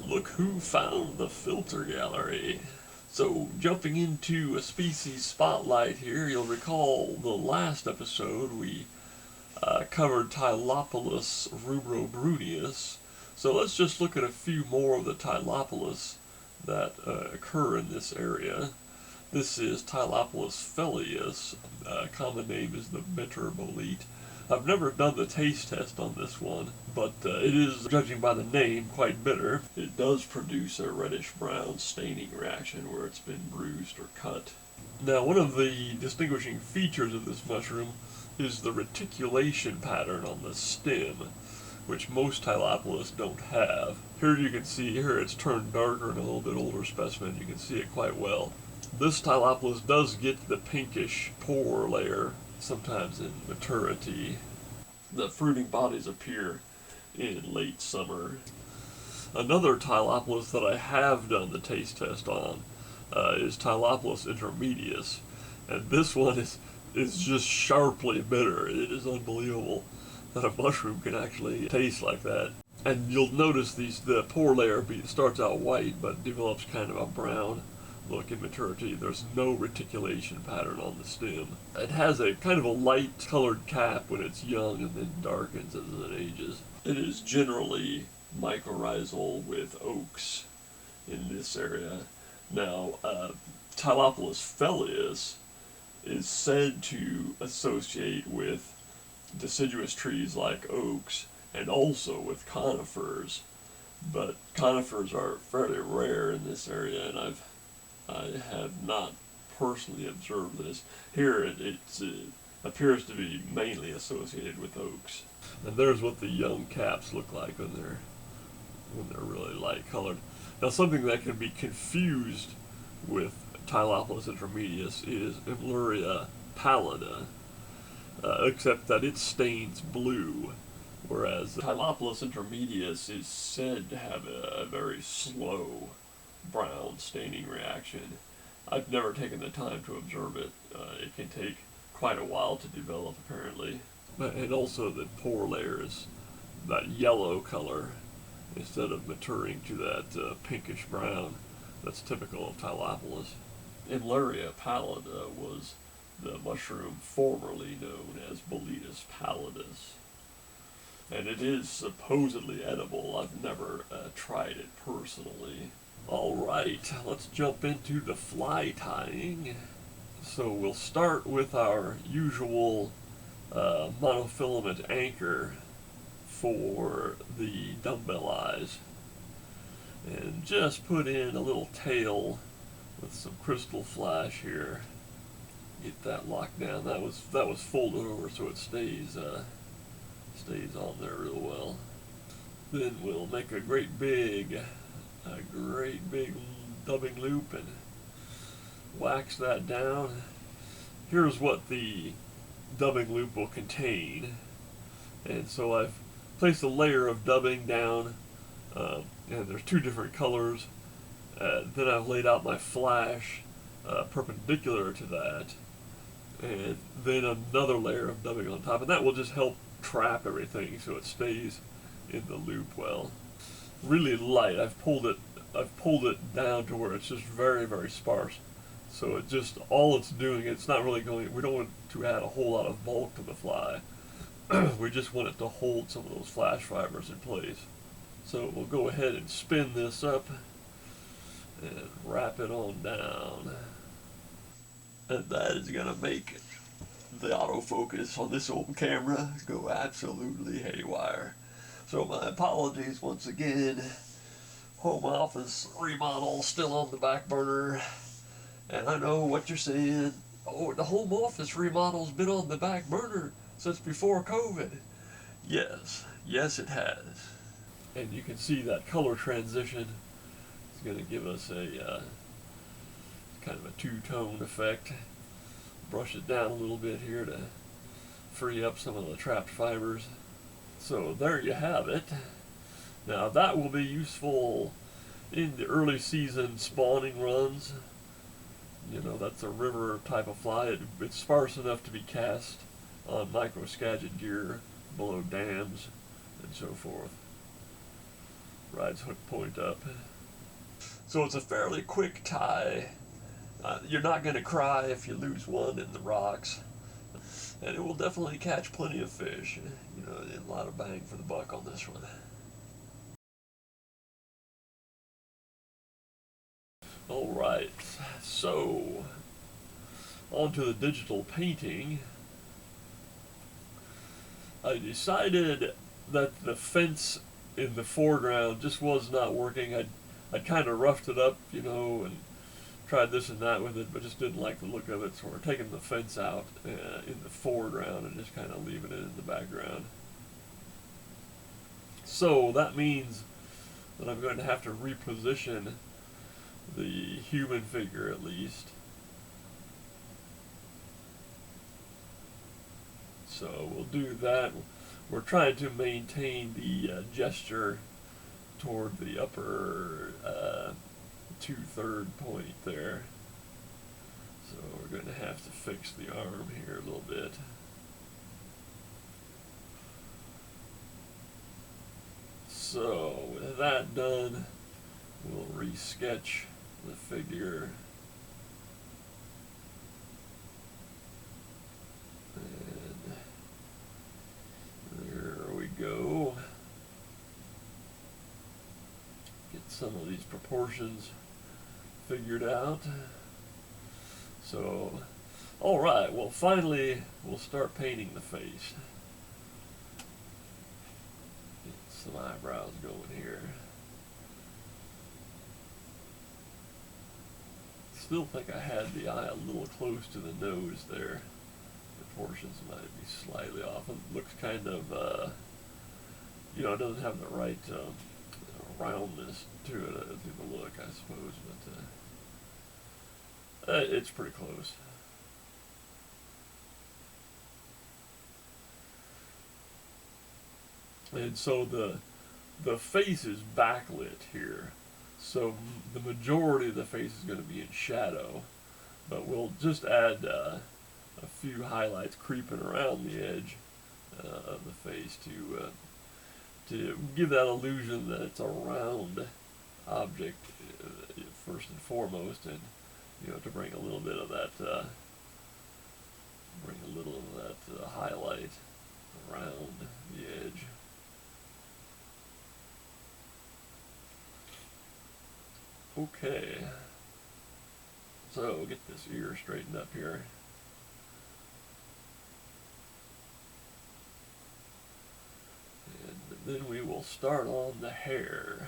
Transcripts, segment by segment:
Look who found the filter gallery. So, jumping into a species spotlight here, you'll recall the last episode we covered Tylopilus rubrobrunius. So let's just look at a few more of the Tylopilus that occur in this area. This is Tylopilus felleus. Common name is the bitter bolete. I've never done the taste test on this one, but it is, judging by the name, quite bitter. It does produce a reddish-brown staining reaction where it's been bruised or cut. Now, one of the distinguishing features of this mushroom is the reticulation pattern on the stem, which most Tylopilus don't have. Here you can see, here it's turned darker in a little bit older specimen. You can see it quite well. This Tylopilus does get the pinkish pore layer sometimes in maturity. The fruiting bodies appear in late summer. Another Tylopilus that I have done the taste test on is Tylopilus intermedius, and this one is just sharply bitter. It is unbelievable that a mushroom can actually taste like that. And you'll notice the pore layer starts out white but develops kind of a brown look in maturity. There's no reticulation pattern on the stem. It has a kind of a light colored cap when it's young and then darkens as it ages. It is generally mycorrhizal with oaks in this area. Now, Tylopilus felleus is said to associate with deciduous trees like oaks and also with conifers, but conifers are fairly rare in this area, and I have not personally observed this. Here it appears to be mainly associated with oaks. And there's what the young caps look like when they're really light colored. Now, something that can be confused with Tylopilus intermedius is Imluria pallida, except that it stains blue, whereas Tylopilus intermedius is said to have a very slow brown staining reaction. I've never taken the time to observe it. It can take quite a while to develop, apparently. And also the pore layers, that yellow color, instead of maturing to that pinkish brown that's typical of Tylopilus. Imluria pallida was the mushroom formerly known as Boletus pallidus, and it is supposedly edible. I've never tried it personally. Alright, let's jump into the fly tying. So we'll start with our usual monofilament anchor for the dumbbell eyes, and just put in a little tail with some crystal flash here. Get that locked down. That was folded over so it stays on there real well. Then we'll make a great big dubbing loop and wax that down. Here's what the dubbing loop will contain. And so I've placed a layer of dubbing down, and there's two different colors. Then I've laid out my flash perpendicular to that, and then another layer of dubbing on top, and that will just help trap everything so it stays in the loop well. Really light. I've pulled it down to where it's just very, very sparse. So it just, all it's doing, it's not really going, we don't want to add a whole lot of bulk to the fly. We just want it to hold some of those flash fibers in place. So we'll go ahead and spin this up and wrap it on down. And that is going to make the autofocus on this old camera go absolutely haywire. So my apologies once again. Home office remodel still on the back burner. And I know what you're saying. Oh, the home office remodel's been on the back burner since before COVID. Yes it has. And you can see that color transition is going to give us a kind of a two-tone effect. Brush it down a little bit here to free up some of the trapped fibers. So there you have it. Now that will be useful in the early season spawning runs. You know, that's a river type of fly. It's sparse enough to be cast on microscagid gear below dams and so forth. rides hook point up. So it's a fairly quick tie. You're not going to cry if you lose one in the rocks. And it will definitely catch plenty of fish. You know, a lot of bang for the buck on this one. Alright, so on to the digital painting. I decided that the fence in the foreground just was not working. I'd kind of roughed it up, you know, and tried this and that with it, but just didn't like the look of it, so we're taking the fence out in the foreground and just kind of leaving it in the background. So that means that I'm going to have to reposition the human figure at least. So we'll do that. We're trying to maintain the gesture toward the upper 2/3 point there. So we're going to have to fix the arm here a little bit. So with that done, we'll re-sketch the figure. And there we go. Get some of these proportions figured out. So, alright, well finally we'll start painting the face. Get some eyebrows going here. Still think I had the eye a little close to the nose there. Proportions might be slightly off. It looks kind of, you know, it doesn't have the right roundness to it, to the look, I suppose, but it's pretty close. And so the face is backlit here, so the majority of the face is going to be in shadow, but we'll just add a few highlights creeping around the edge of the face to give that illusion that it's a round object first and foremost, and you know, to bring a little bit of that highlight around the edge. Okay, so get this ear straightened up here. And then we will start on the hair.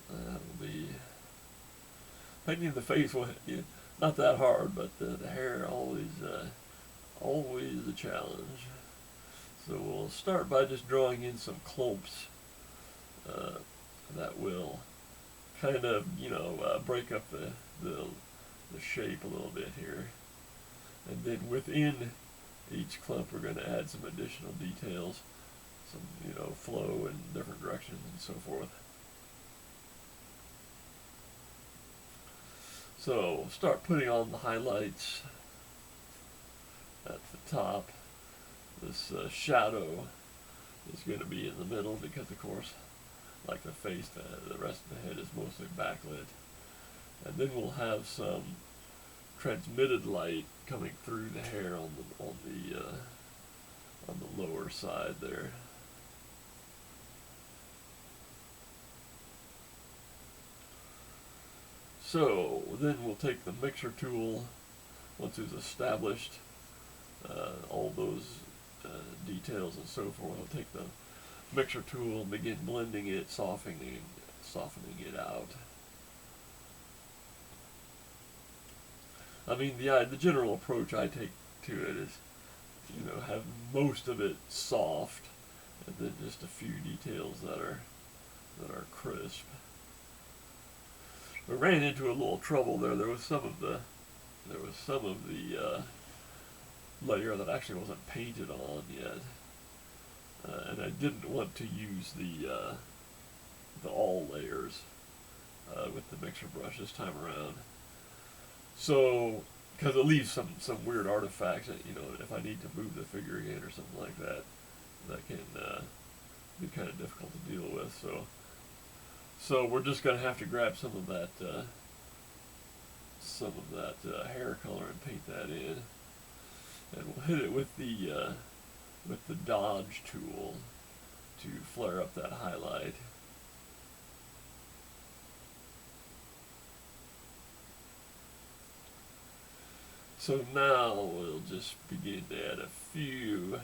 That'll be painting the face. Not that hard, but the hair always a challenge. So we'll start by just drawing in some clumps that will kind of, you know, break up the shape a little bit here. And then within each clump we're going to add some additional details, some, you know, flow in different directions and so forth. So start putting on the highlights at the top. This shadow is going to be in the middle because, of course, like the face, the rest of the head is mostly backlit. And then we'll have some transmitted light coming through the hair on the lower side there. So then we'll take the mixer tool once it's established all those details and so forth. I'll take the mixer tool and begin blending it, softening it out. I mean, the general approach I take to it is, you know, have most of it soft, and then just a few details that are crisp. We ran into a little trouble there. There was some of the layer that actually wasn't painted on yet, and I didn't want to use the all layers with the mixer brush this time around. So, because it leaves some weird artifacts that, you know, if I need to move the figure again or something like that, that can be kind of difficult to deal with. So we're just going to have to grab some of that hair color and paint that in, and we'll hit it with the dodge tool to flare up that highlight. So now we'll just begin to add a few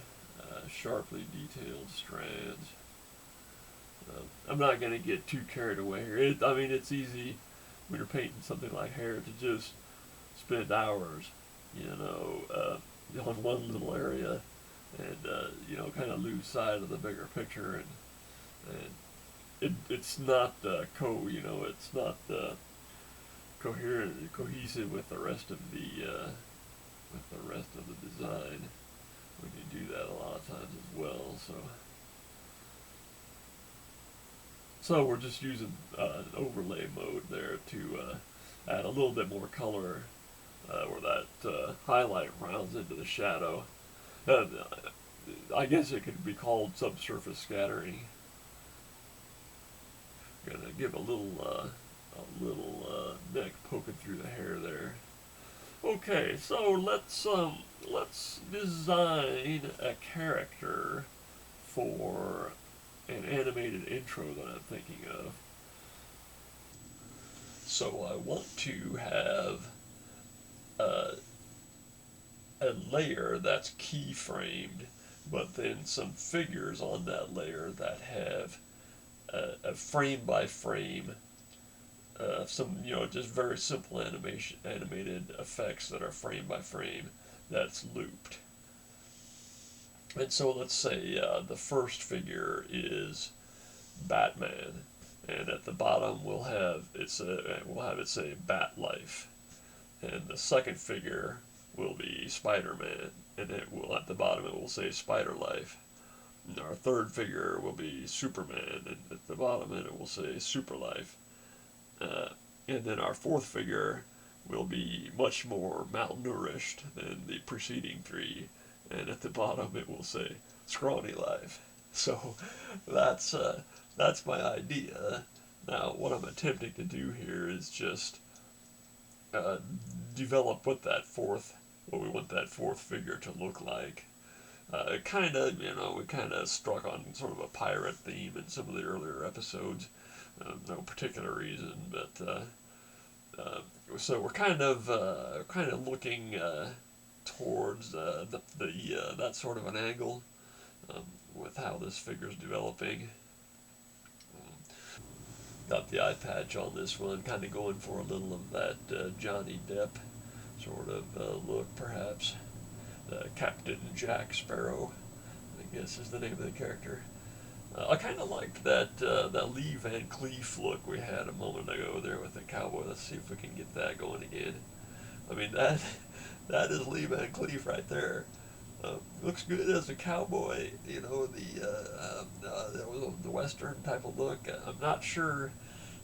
sharply detailed strands. I'm not going to get too carried away here. I mean, it's easy when you're painting something like hair to just spend hours, on one little area, and kind of lose sight of the bigger picture, and it's not it's not cohesive with the rest of the design when you do that a lot of times as well. So we're just using an overlay mode there to add a little bit more color where that highlight rounds into the shadow. I guess it could be called subsurface scattering. I'm gonna give a little neck poking through the hair there. Okay, so let's design a character for an animated intro that I'm thinking of. So I want to have a layer that's keyframed, but then some figures on that layer that have a frame by frame, some just very simple animated effects that are frame by frame that's looped. And so let's say the first figure is Batman, and at the bottom we'll have it say Bat Life, and the second figure will be Spider-Man, and at the bottom it will say Spider Life. And our third figure will be Superman, and at the bottom it will say Super Life. And then our fourth figure will be much more malnourished than the preceding three, and at the bottom it will say Scrawny Life. So that's my idea. Now what I'm attempting to do here is just develop what we want that fourth figure to look like. We kind of struck on sort of a pirate theme in some of the earlier episodes. No particular reason, but so we're kind of looking towards that sort of an angle with how this figure's developing. Got the eye patch on this one, kind of going for a little of that Johnny Depp sort of look, perhaps. Captain Jack Sparrow, I guess is the name of the character. I kind of liked that Lee Van Cleef look we had a moment ago there with the cowboy. Let's see if we can get that going again. I mean, that is Lee Van Cleef right there. Looks good as a cowboy, the Western type of look. I'm not sure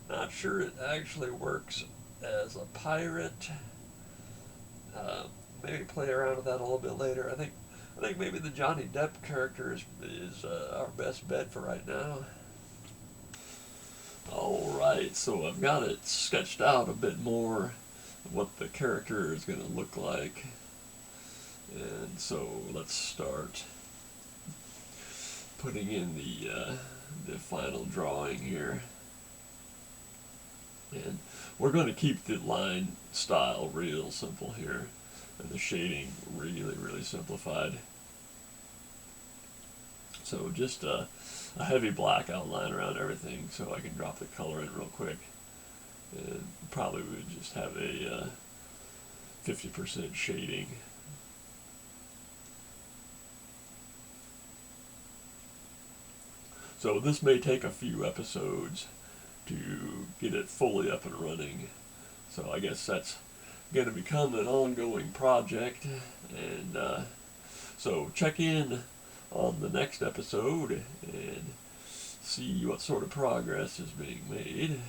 it actually works as a pirate. Maybe play around with that a little bit later. I think maybe the Johnny Depp character is our best bet for right now. Alright, so I've got it sketched out a bit more of what the character is going to look like. And so let's start putting in the final drawing here. And we're going to keep the line style real simple here, and the shading really, really simplified. So just a heavy black outline around everything so I can drop the color in real quick. And probably we would just have a 50% shading. So this may take a few episodes to get it fully up and running. So I guess that's going to become an ongoing project. And so check in on the next episode and see what sort of progress is being made.